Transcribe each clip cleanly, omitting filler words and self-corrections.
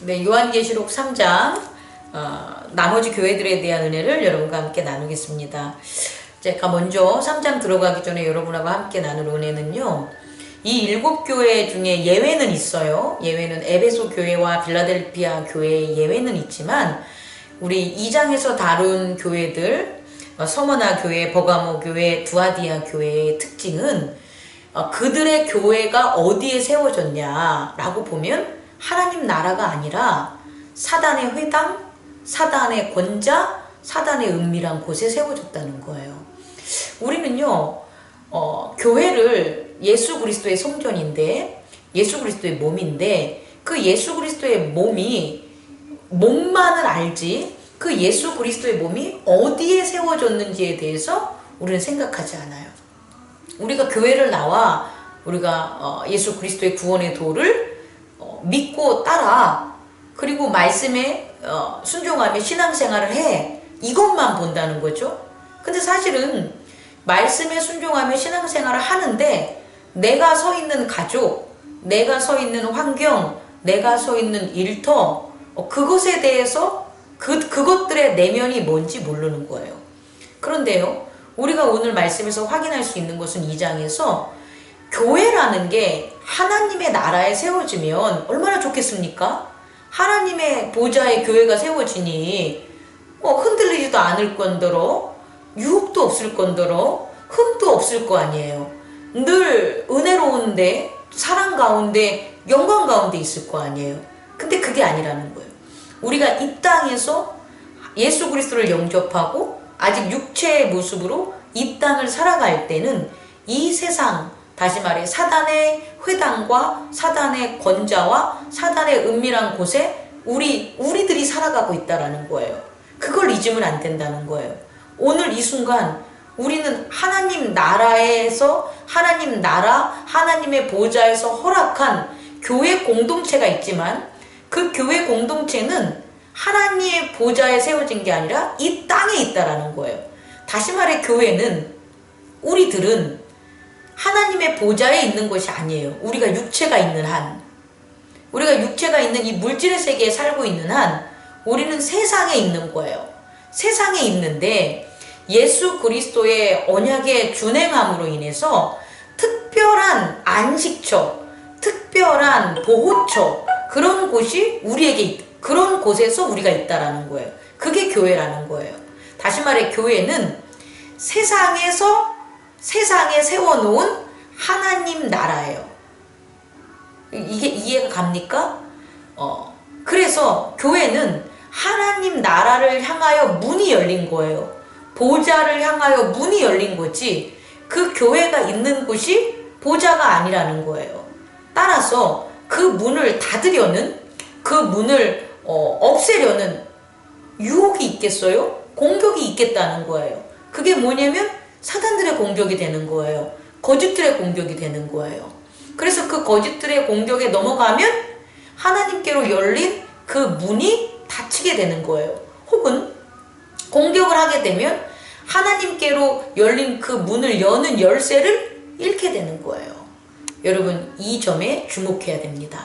네, 요한계시록 3장 나머지 교회들에 대한 은혜를 여러분과 함께 나누겠습니다. 제가 먼저 3장 들어가기 전에 여러분하고 함께 나눌 은혜는요, 이 7교회 중에 예외는 있어요. 예외는 에베소 교회와 빌라델피아 교회의 예외는 있지만 우리 2장에서 다룬 교회들, 서머나 교회, 버가모 교회, 두아디아 교회의 특징은 그들의 교회가 어디에 세워졌냐라고 보면 하나님 나라가 아니라 사단의 회당, 사단의 권자, 사단의 은밀한 곳에 세워졌다는 거예요. 우리는요, 교회를 예수 그리스도의 성전인데, 예수 그리스도의 몸인데, 그 예수 그리스도의 몸만을 알지, 그 예수 그리스도의 몸이 어디에 세워졌는지에 대해서 우리는 생각하지 않아요. 우리가 교회를 나와 우리가 예수 그리스도의 구원의 도를 믿고 따라, 그리고 말씀에 순종하며 신앙생활을 해, 이것만 본다는 거죠. 근데 사실은 말씀에 순종하며 신앙생활을 하는데 내가 서 있는 가족, 내가 서 있는 환경, 내가 서 있는 일터, 그것에 대해서 그것들의 내면이 뭔지 모르는 거예요. 그런데요, 우리가 오늘 말씀에서 확인할 수 있는 것은 2장에서 교회라는 게 하나님의 나라에 세워지면 얼마나 좋겠습니까? 하나님의 보좌에 교회가 세워지니 흔들리지도 않을 건더러 유혹도 없을 건더러 흠도 없을 거 아니에요. 늘 은혜로운데, 사랑 가운데, 영광 가운데 있을 거 아니에요. 근데 그게 아니라는 거예요. 우리가 이 땅에서 예수 그리스도를 영접하고 아직 육체의 모습으로 이 땅을 살아갈 때는 이 세상, 다시 말해 사단의 회당과 사단의 권자와 사단의 은밀한 곳에 우리들이 살아가고 있다라는 거예요. 그걸 잊으면 안 된다는 거예요. 오늘 이 순간 우리는 하나님 나라에서, 하나님 나라, 하나님의 보좌에서 허락한 교회 공동체가 있지만 그 교회 공동체는 하나님의 보좌에 세워진 게 아니라 이 땅에 있다라는 거예요. 다시 말해 교회는, 우리들은 하나님의 보좌에 있는 것이 아니에요. 우리가 육체가 있는 한, 우리가 육체가 있는 이 물질의 세계에 살고 있는 한 우리는 세상에 있는 거예요. 세상에 있는데 예수 그리스도의 언약의 준행함으로 인해서 특별한 안식처, 특별한 보호처, 그런 곳이 그런 곳에서 우리가 있다라는 거예요. 그게 교회라는 거예요. 다시 말해 교회는 세상에 세워놓은 하나님 나라예요. 이게 이해가 갑니까? 그래서 교회는 하나님 나라를 향하여 문이 열린 거예요. 보좌를 향하여 문이 열린 거지, 그 교회가 있는 곳이 보좌가 아니라는 거예요. 따라서 그 문을 닫으려는, 그 문을 없애려는 유혹이 있겠어요? 공격이 있겠다는 거예요. 그게 뭐냐면 사단들의 공격이 되는 거예요. 거짓들의 공격이 되는 거예요. 그래서 그 거짓들의 공격에 넘어가면 하나님께로 열린 그 문이 닫히게 되는 거예요. 혹은 공격을 하게 되면 하나님께로 열린 그 문을 여는 열쇠를 잃게 되는 거예요. 여러분, 이 점에 주목해야 됩니다.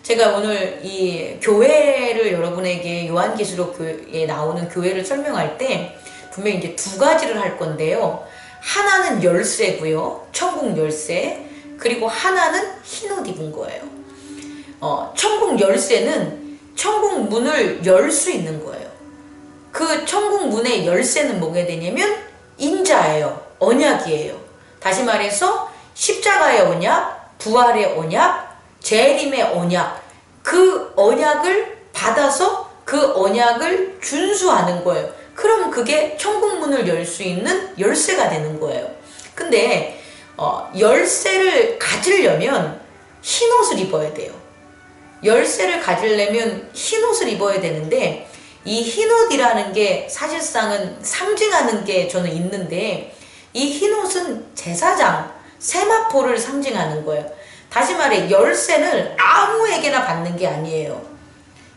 제가 오늘 이 교회를 여러분에게 요한계시록에 나오는 교회를 설명할 때 분명히 이제 두 가지를 할 건데요. 하나는 열쇠고요. 천국 열쇠. 그리고 하나는 흰옷 입은 거예요. 천국 열쇠는 천국 문을 열 수 있는 거예요. 그 천국 문의 열쇠는 뭐가 되냐면 인자예요. 언약이에요. 다시 말해서 십자가의 언약, 부활의 언약, 재림의 언약, 그 언약을 받아서 그 언약을 준수하는 거예요. 그럼 그게 천국 문을 열 수 있는 열쇠가 되는 거예요. 근데 열쇠를 가지려면 흰옷을 입어야 돼요. 열쇠를 가지려면 흰옷을 입어야 되는데, 이 흰옷이라는 게 사실상은 상징하는 게 저는 있는데, 이 흰옷은 제사장, 세마포를 상징하는 거예요. 다시 말해 열쇠는 아무에게나 받는 게 아니에요.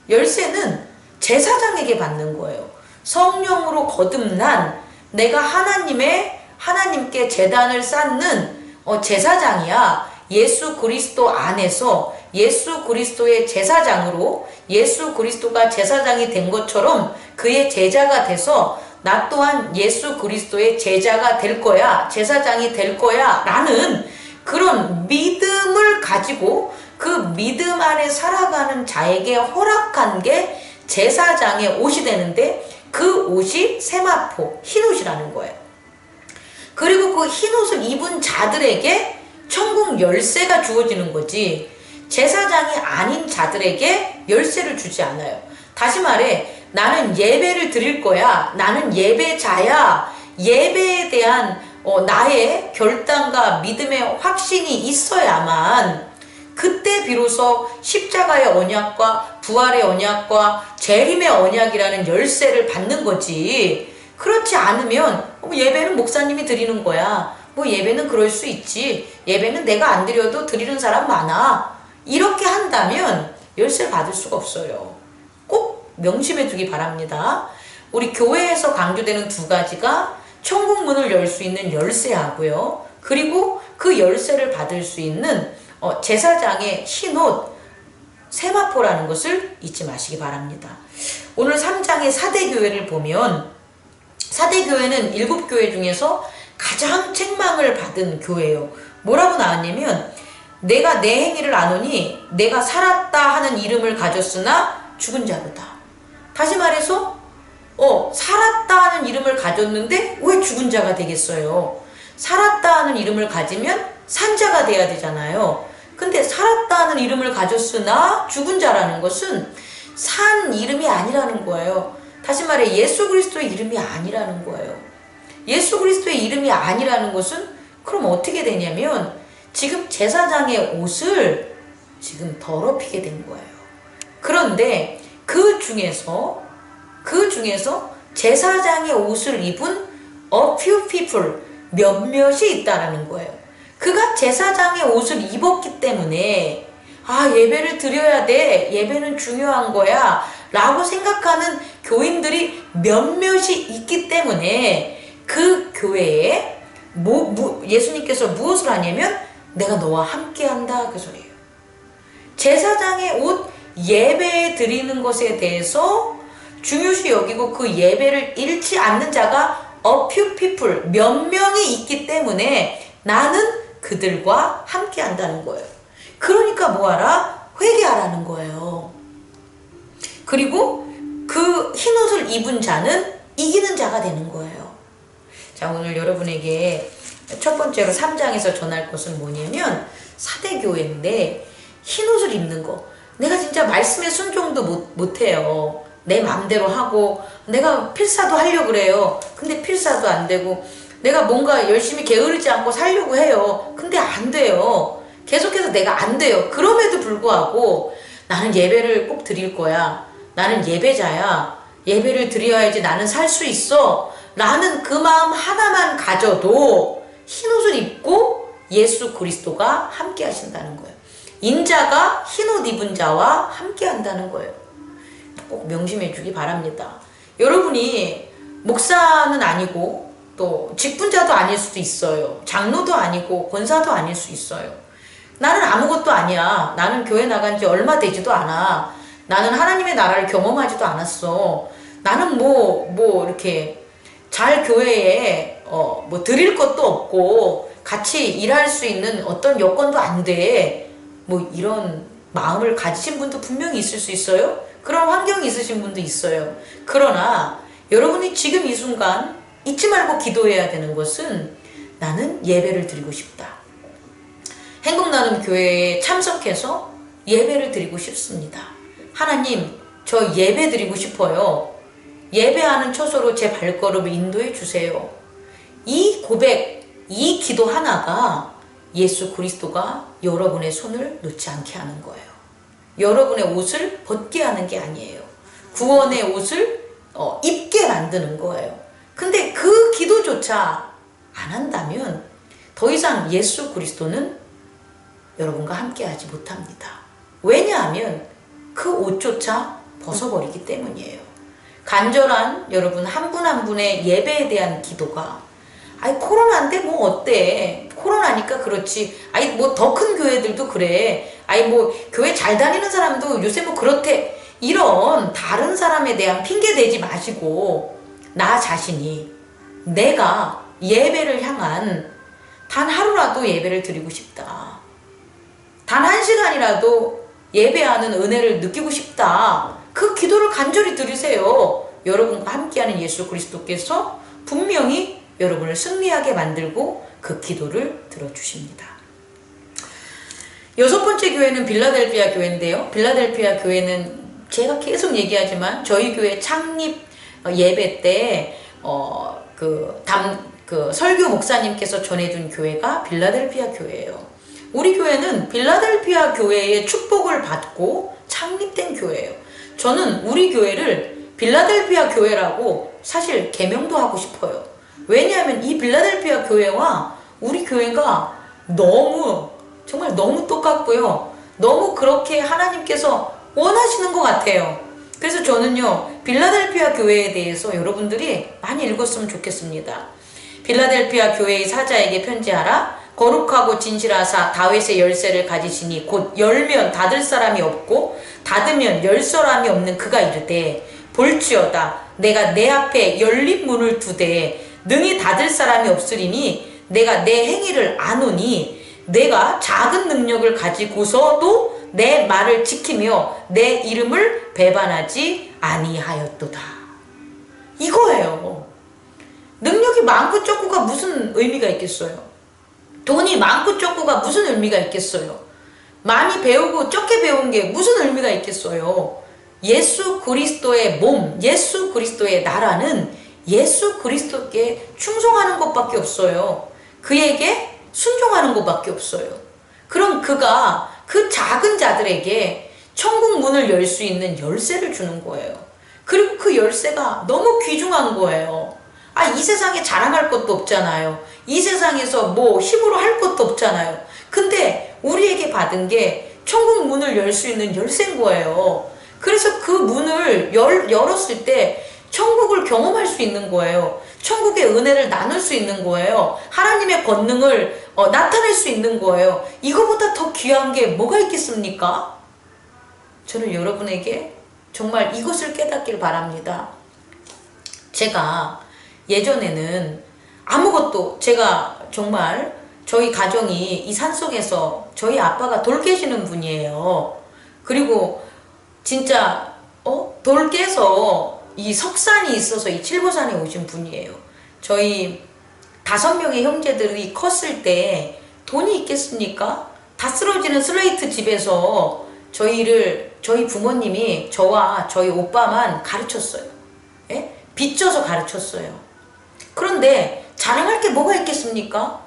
열쇠는 제사장에게 받는 거예요. 성령으로 거듭난 내가 하나님께 제단을 쌓는 제사장이야. 예수 그리스도 안에서 예수 그리스도의 제사장으로 예수 그리스도가 제사장이 된 것처럼 그의 제자가 돼서 나 또한 예수 그리스도의 제자가 될 거야, 제사장이 될 거야 라는 그런 믿음을 가지고 그 믿음 안에 살아가는 자에게 허락한 게 제사장의 옷이 되는데 그 옷이 세마포, 흰옷이라는 거예요. 그리고 그 흰옷을 입은 자들에게 천국 열쇠가 주어지는 거지 제사장이 아닌 자들에게 열쇠를 주지 않아요. 다시 말해 나는 예배를 드릴 거야, 나는 예배자야, 예배에 대한 나의 결단과 믿음의 확신이 있어야만 그때 비로소 십자가의 언약과 부활의 언약과 재림의 언약이라는 열쇠를 받는 거지. 그렇지 않으면 예배는 목사님이 드리는 거야, 뭐 예배는 그럴 수 있지, 예배는 내가 안 드려도 드리는 사람 많아, 이렇게 한다면 열쇠를 받을 수가 없어요. 꼭 명심해 두기 바랍니다. 우리 교회에서 강조되는 두 가지가 천국 문을 열 수 있는 열쇠하고요, 그리고 그 열쇠를 받을 수 있는 제사장의 흰옷 세마포라는 것을 잊지 마시기 바랍니다. 오늘 3장의 사대교회를 보면 사대교회는 7교회 중에서 가장 책망을 받은 교회예요. 뭐라고 나왔냐면 내가 내 행위를 아노니 내가 살았다 하는 이름을 가졌으나 죽은 자로다. 다시 말해서 살았다 하는 이름을 가졌는데 왜 죽은 자가 되겠어요? 살았다 하는 이름을 가지면 산자가 돼야 되잖아요. 근데 살았다 하는 이름을 가졌으나 죽은 자라는 것은 산 이름이 아니라는 거예요. 다시 말해 예수 그리스도의 이름이 아니라는 거예요. 예수 그리스도의 이름이 아니라는 것은 그럼 어떻게 되냐면 지금 제사장의 옷을 지금 더럽히게 된 거예요. 그런데 그 중에서 제사장의 옷을 입은 a few people, 몇몇이 있다라는 거예요. 그가 제사장의 옷을 입었기 때문에 예배를 드려야 돼, 예배는 중요한 거야 라고 생각하는 교인들이 몇몇이 있기 때문에 그 교회에 예수님께서 무엇을 하냐면 내가 너와 함께 한다 그 소리예요. 제사장의 옷 예배 드리는 것에 대해서 중요시 여기고 그 예배를 잃지 않는 자가 a few people, 몇 명이 있기 때문에 나는 그들과 함께 한다는 거예요. 그러니까 뭐하라? 회개하라는 거예요. 그리고 그 흰옷을 입은 자는 이기는 자가 되는 거예요. 자, 오늘 여러분에게 첫 번째로 3장에서 전할 것은 뭐냐면 사대교회인데 흰옷을 입는 거. 내가 진짜 말씀에 순종도 못해요. 내 마음대로 하고 내가 필사도 하려고 그래요. 근데 필사도 안 되고 내가 뭔가 열심히 게으르지 않고 살려고 해요. 근데 안 돼요. 계속해서 내가 안 돼요. 그럼에도 불구하고 나는 예배를 꼭 드릴 거야, 나는 예배자야, 예배를 드려야지 나는 살 수 있어 라는 그 마음 하나만 가져도 흰옷을 입고 예수 그리스도가 함께 하신다는 거예요. 인자가 흰옷 입은 자와 함께 한다는 거예요. 꼭 명심해 주기 바랍니다. 여러분이 목사는 아니고 또 직분자도 아닐 수도 있어요. 장로도 아니고 권사도 아닐 수 있어요. 나는 아무것도 아니야. 나는 교회 나간 지 얼마 되지도 않아. 나는 하나님의 나라를 경험하지도 않았어. 나는 이렇게 잘 교회에 드릴 것도 없고 같이 일할 수 있는 어떤 여건도 안 돼. 이런 마음을 가지신 분도 분명히 있을 수 있어요. 그런 환경이 있으신 분도 있어요. 그러나 여러분이 지금 이 순간 잊지 말고 기도해야 되는 것은 나는 예배를 드리고 싶다. 행복나눔교회에 참석해서 예배를 드리고 싶습니다. 하나님, 저 예배 드리고 싶어요. 예배하는 처소로 제 발걸음을 인도해 주세요. 이 고백, 이 기도 하나가 예수 그리스도가 여러분의 손을 놓지 않게 하는 거예요. 여러분의 옷을 벗게 하는 게 아니에요. 구원의 옷을 입게 만드는 거예요. 근데 그 기도조차 안 한다면 더 이상 예수 그리스도는 여러분과 함께 하지 못합니다. 왜냐하면 그 옷조차 벗어버리기 때문이에요. 간절한 여러분 한 분 한 분의 예배에 대한 기도가 코로나인데 뭐 어때? 코로나니까 그렇지. 아니 뭐 더 큰 교회들도 그래. 아니 뭐 교회 잘 다니는 사람도 요새 뭐 그렇대. 이런 다른 사람에 대한 핑계 대지 마시고 나 자신이 내가 예배를 향한 단 하루라도 예배를 드리고 싶다. 단 한 시간이라도 예배하는 은혜를 느끼고 싶다. 그 기도를 간절히 드리세요. 여러분과 함께하는 예수 그리스도께서 분명히 여러분을 승리하게 만들고 그 기도를 들어주십니다. 여섯 번째 교회는 빌라델피아 교회인데요. 빌라델피아 교회는 제가 계속 얘기하지만 저희 교회 창립 예배 때 설교 목사님께서 전해준 교회가 빌라델피아 교회예요. 우리 교회는 빌라델피아 교회의 축복을 받고 창립된 교회예요. 저는 우리 교회를 빌라델피아 교회라고 사실 개명도 하고 싶어요. 왜냐하면 이 빌라델피아 교회와 우리 교회가 정말 너무 똑같고요. 너무 그렇게 하나님께서 원하시는 것 같아요. 그래서 저는요, 빌라델피아 교회에 대해서 여러분들이 많이 읽었으면 좋겠습니다. 빌라델피아 교회의 사자에게 편지하라. 거룩하고 진실하사 다윗의 열쇠를 가지시니 곧 열면 닫을 사람이 없고 닫으면 열 사람이 없는 그가 이르되 볼지어다 내가 내 앞에 열린 문을 두되 능히 닫을 사람이 없으리니 내가 내 행위를 아노니 내가 작은 능력을 가지고서도 내 말을 지키며 내 이름을 배반하지 아니하였도다. 이거예요. 능력이 많고 적고가 무슨 의미가 있겠어요? 돈이 많고 적고가 무슨 의미가 있겠어요? 많이 배우고 적게 배운 게 무슨 의미가 있겠어요? 예수 그리스도의 몸, 예수 그리스도의 나라는 예수 그리스도께 충성하는 것밖에 없어요. 그에게 순종하는 것밖에 없어요. 그럼 그가 그 작은 자들에게 천국 문을 열 수 있는 열쇠를 주는 거예요. 그리고 그 열쇠가 너무 귀중한 거예요. 이 세상에 자랑할 것도 없잖아요. 이 세상에서 뭐 힘으로 할 것도 없잖아요. 근데 우리에게 받은 게 천국 문을 열 수 있는 열쇠인 거예요. 그래서 그 문을 열었을 때 천국을 경험할 수 있는 거예요. 천국의 은혜를 나눌 수 있는 거예요. 하나님의 권능을 나타낼 수 있는 거예요. 이거보다 더 귀한 게 뭐가 있겠습니까? 저는 여러분에게 정말 이것을 깨닫길 바랍니다. 제가 예전에는 아무것도 제가 정말 저희 가정이 이 산속에서 저희 아빠가 돌 깨시는 분이에요. 그리고 진짜 돌 깨서 이 석산이 있어서 이 칠보산에 오신 분이에요. 저희 5명의 형제들이 컸을 때 돈이 있겠습니까? 다 쓰러지는 슬레이트 집에서 저희 부모님이 저와 저희 오빠만 가르쳤어요. 예? 빚져서 가르쳤어요. 그런데 자랑할 게 뭐가 있겠습니까?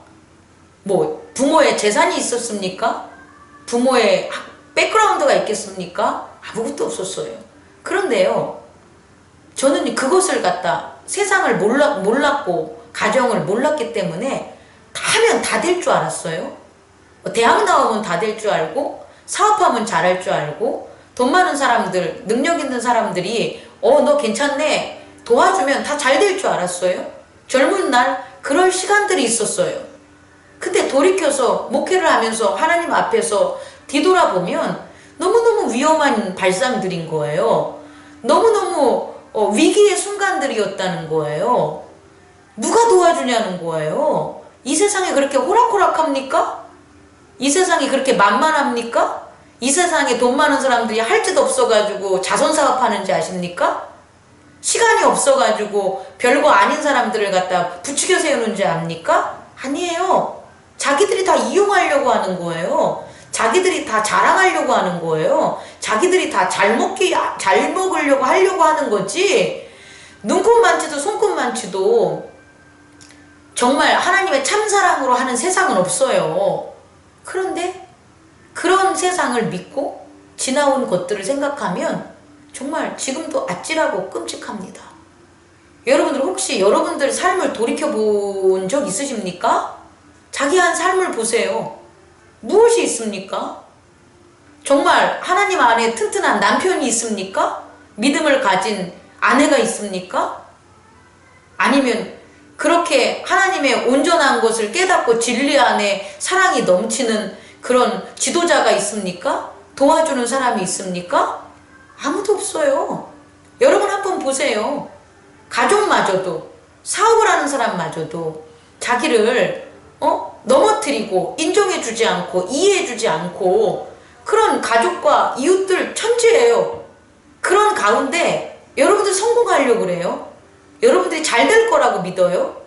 뭐 부모의 재산이 있었습니까? 부모의 백그라운드가 있겠습니까? 아무것도 없었어요. 그런데요, 저는 그것을 갖다 세상을 몰랐고 가정을 몰랐기 때문에 하면 다 될 줄 알았어요. 대학 나오면 다 될 줄 알고 사업하면 잘할 줄 알고 돈 많은 사람들, 능력 있는 사람들이 너 괜찮네 도와주면 다 잘 될 줄 알았어요. 젊은 날 그럴 시간들이 있었어요. 근데 돌이켜서 목회를 하면서 하나님 앞에서 뒤돌아보면 너무너무 위험한 발상들인 거예요. 너무너무 위기의 순간들이었다는 거예요. 누가 도와주냐는 거예요. 이 세상에 그렇게 호락호락합니까? 이 세상이 그렇게 만만합니까? 이 세상에 돈 많은 사람들이 할 짓 없어가지고 자선사업하는지 아십니까? 시간이 없어가지고 별거 아닌 사람들을 갖다 부추겨 세우는지 압니까? 아니에요. 자기들이 다 이용하려고 하는 거예요. 자기들이 다 자랑하려고 하는 거예요. 자기들이 다 잘 먹으려고 하려고 하는 거지. 눈꽃만치도 손꽃만치도 정말 하나님의 참사랑으로 하는 세상은 없어요. 그런데 그런 세상을 믿고 지나온 것들을 생각하면 정말 지금도 아찔하고 끔찍합니다. 여러분들 혹시 여러분들 삶을 돌이켜본 적 있으십니까? 자기 한 삶을 보세요. 무엇이 있습니까? 정말 하나님 안에 튼튼한 남편이 있습니까? 믿음을 가진 아내가 있습니까? 아니면 그렇게 하나님의 온전한 것을 깨닫고 진리 안에 사랑이 넘치는 그런 지도자가 있습니까? 도와주는 사람이 있습니까? 아무도 없어요. 여러분 한번 보세요. 가족마저도, 사업을 하는 사람마저도 자기를 넘어뜨리고 인정해주지 않고 이해해주지 않고 그런 가족과 이웃들 천지예요. 그런 가운데 여러분들 성공하려고 그래요? 여러분들이 잘 될 거라고 믿어요?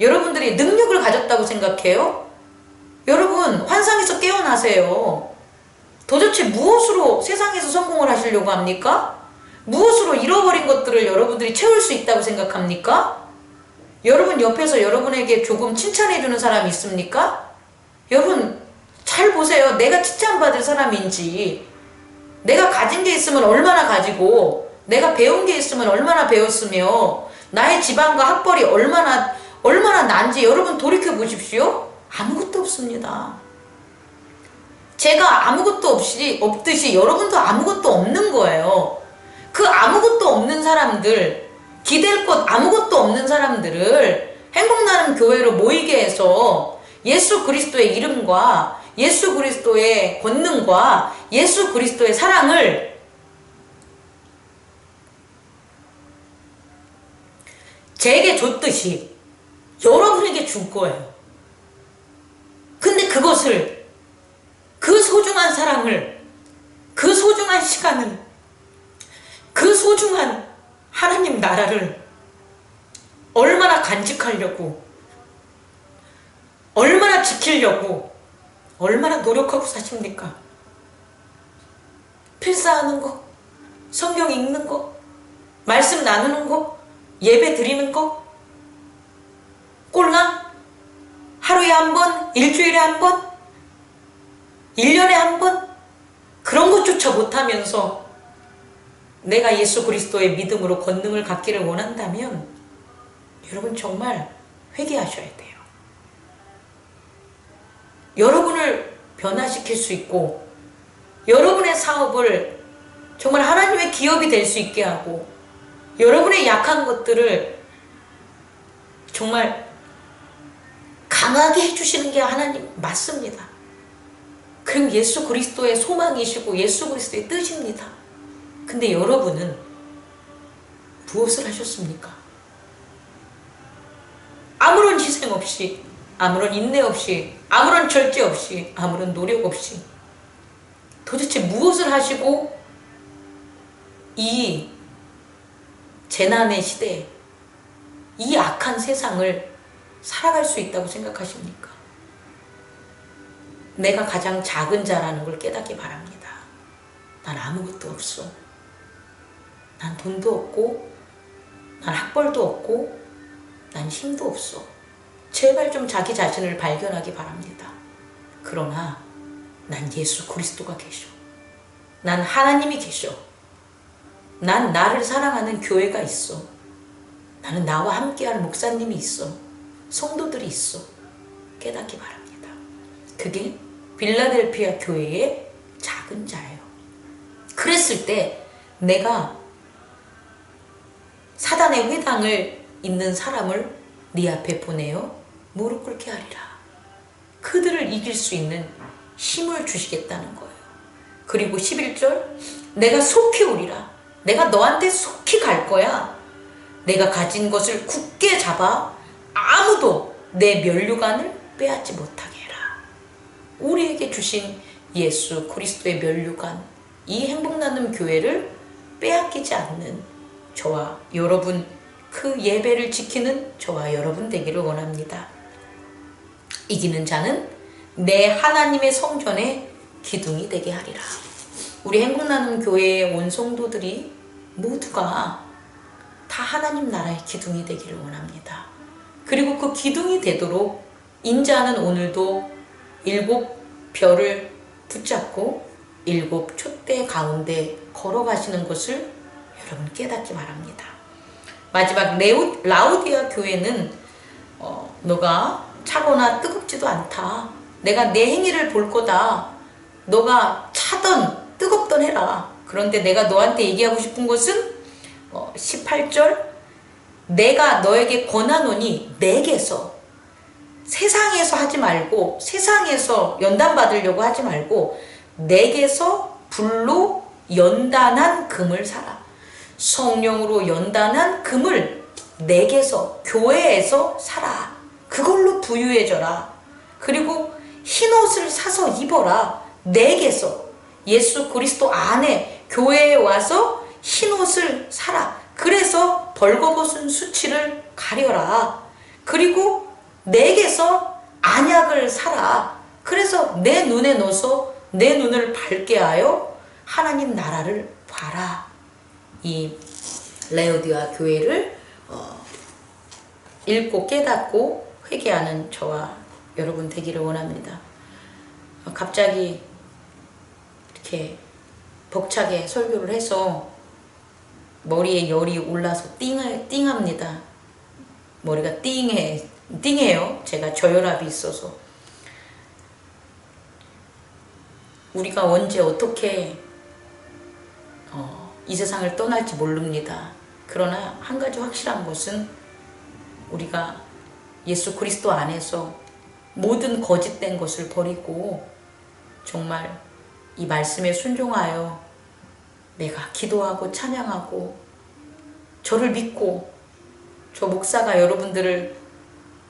여러분들이 능력을 가졌다고 생각해요? 여러분 환상에서 깨어나세요. 도대체 무엇으로 세상에서 성공을 하시려고 합니까? 무엇으로 잃어버린 것들을 여러분들이 채울 수 있다고 생각합니까? 여러분 옆에서 여러분에게 조금 칭찬해주는 사람이 있습니까? 여러분 잘 보세요. 내가 칭찬받을 사람인지, 내가 가진 게 있으면 얼마나 가지고, 내가 배운 게 있으면 얼마나 배웠으며, 나의 지방과 학벌이 얼마나 난지 여러분 돌이켜 보십시오. 아무것도 없습니다. 제가 아무것도 없듯이 여러분도 아무것도 없는 거예요. 그 아무것도 없는 사람들, 기댈 것 아무것도 없는 사람들을 행복나눔 교회로 모이게 해서 예수 그리스도의 이름과 예수 그리스도의 권능과 예수 그리스도의 사랑을 제게 줬듯이 여러분에게 줄 거예요. 근데 그것을, 그 소중한 사랑을, 그 소중한 시간을, 그 소중한 하나님 나라를 얼마나 간직하려고, 얼마나 지키려고, 얼마나 노력하고 사십니까? 필사하는 거, 성경 읽는 거, 말씀 나누는 거, 예배 드리는 거, 꼴랑 하루에 한 번, 일주일에 한 번, 1년에 한 번, 그런 것조차 못하면서 내가 예수 그리스도의 믿음으로 권능을 갖기를 원한다면 여러분 정말 회개하셔야 돼요. 여러분을 변화시킬 수 있고 여러분의 사업을 정말 하나님의 기업이 될 수 있게 하고 여러분의 약한 것들을 정말 강하게 해주시는 게 하나님 맞습니다. 그럼 예수 그리스도의 소망이시고 예수 그리스도의 뜻입니다. 근데 여러분은 무엇을 하셨습니까? 아무런 희생 없이, 아무런 인내 없이, 아무런 절제 없이, 아무런 노력 없이 도대체 무엇을 하시고 이 재난의 시대에 이 악한 세상을 살아갈 수 있다고 생각하십니까? 내가 가장 작은 자라는 걸 깨닫기 바랍니다. 난 아무것도 없어. 난 돈도 없고, 난 학벌도 없고, 난 힘도 없어. 제발 좀 자기 자신을 발견하기 바랍니다. 그러나 난 예수 그리스도가 계셔. 난 하나님이 계셔. 난 나를 사랑하는 교회가 있어. 나는 나와 함께할 목사님이 있어. 성도들이 있어. 깨닫기 바랍니다. 그게 필라델피아 교회의 작은 자예요. 그랬을 때 내가 사단의 회당을 잇는 사람을 네 앞에 보내어 무릎 꿇게 하리라. 그들을 이길 수 있는 힘을 주시겠다는 거예요. 그리고 11절, 내가 속히 오리라. 내가 너한테 속히 갈 거야. 내가 가진 것을 굳게 잡아 아무도 내 면류관을 빼앗지 못하게 해라. 우리에게 주신 예수 그리스도의 면류관, 이 행복나눔 교회를 빼앗기지 않는 저와 여러분, 그 예배를 지키는 저와 여러분 되기를 원합니다. 이기는 자는 내 하나님의 성전의 기둥이 되게 하리라. 우리 행복나눔 교회의 온 성도들이 모두가 다 하나님 나라의 기둥이 되기를 원합니다. 그리고 그 기둥이 되도록 인자는 오늘도 7별을 붙잡고 7 촛대 가운데 걸어가시는 것을 여러분 깨닫기 바랍니다. 마지막 라우디아 교회는 너가 차거나 뜨겁지도 않다. 내가 내 행위를 볼 거다. 너가 차던 뜨겁던 해라. 그런데 내가 너한테 얘기하고 싶은 것은 18절, 내가 너에게 권하노니 내게서, 세상에서 하지 말고, 세상에서 연단받으려고 하지 말고 내게서 불로 연단한 금을 사라. 성령으로 연단한 금을 내게서, 교회에서 사라. 그걸로 부유해져라. 그리고 흰옷을 사서 입어라. 내게서, 예수 그리스도 안에 교회에 와서 흰옷을 사라. 그래서 벌거벗은 수치를 가려라. 그리고 내게서 안약을 사라. 그래서 내 눈에 넣어서 내 눈을 밝게 하여 하나님 나라를 봐라. 이 라오디게아 교회를 읽고 깨닫고 회개하는 저와 여러분 되기를 원합니다. 갑자기 이렇게 벅차게 설교를 해서 머리에 열이 올라서 띵합니다. 머리가 띵해요. 제가 저혈압이 있어서. 우리가 언제 어떻게 이 세상을 떠날지 모릅니다. 그러나 한 가지 확실한 것은 우리가 예수 그리스도 안에서 모든 거짓된 것을 버리고 정말 이 말씀에 순종하여 내가 기도하고 찬양하고 저를 믿고 저 목사가 여러분들을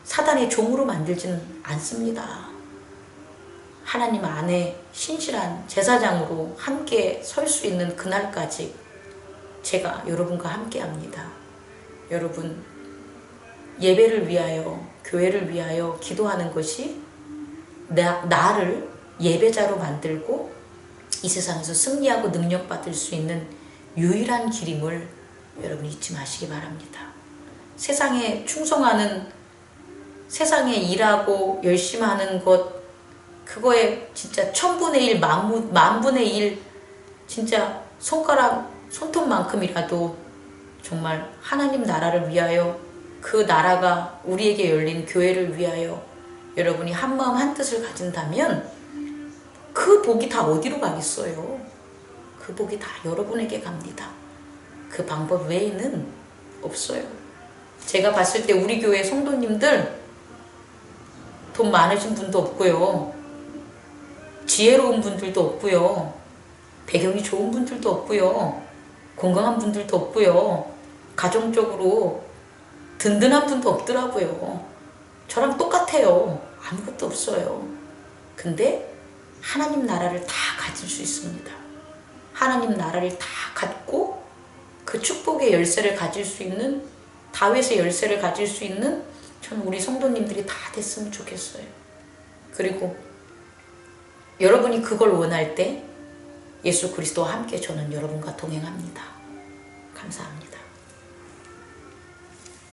사단의 종으로 만들지는 않습니다. 하나님 안에 신실한 제사장으로 함께 설 수 있는 그날까지 제가 여러분과 함께 합니다. 여러분, 예배를 위하여, 교회를 위하여 기도하는 것이 나를 예배자로 만들고 이 세상에서 승리하고 능력받을 수 있는 유일한 길임을 여러분 잊지 마시기 바랍니다. 세상에 충성하는, 세상에 일하고 열심히 하는 것, 그거에 진짜 1000분의 1, 만분의 1, 진짜 손톱만큼이라도 정말 하나님 나라를 위하여, 그 나라가 우리에게 열린 교회를 위하여 여러분이 한마음 한뜻을 가진다면 그 복이 다 어디로 가겠어요? 그 복이 다 여러분에게 갑니다. 그 방법 외에는 없어요. 제가 봤을 때 우리 교회 성도님들 돈 많으신 분도 없고요. 지혜로운 분들도 없고요. 배경이 좋은 분들도 없고요. 건강한 분들도 없고요. 가정적으로 든든한 분도 없더라고요. 저랑 똑같아요. 아무것도 없어요. 근데 하나님 나라를 다 가질 수 있습니다. 하나님 나라를 다 갖고 그 축복의 열쇠를 가질 수 있는, 다윗의 열쇠를 가질 수 있는 저는 우리 성도님들이 다 됐으면 좋겠어요. 그리고 여러분이 그걸 원할 때 예수 그리스도와 함께 저는 여러분과 동행합니다.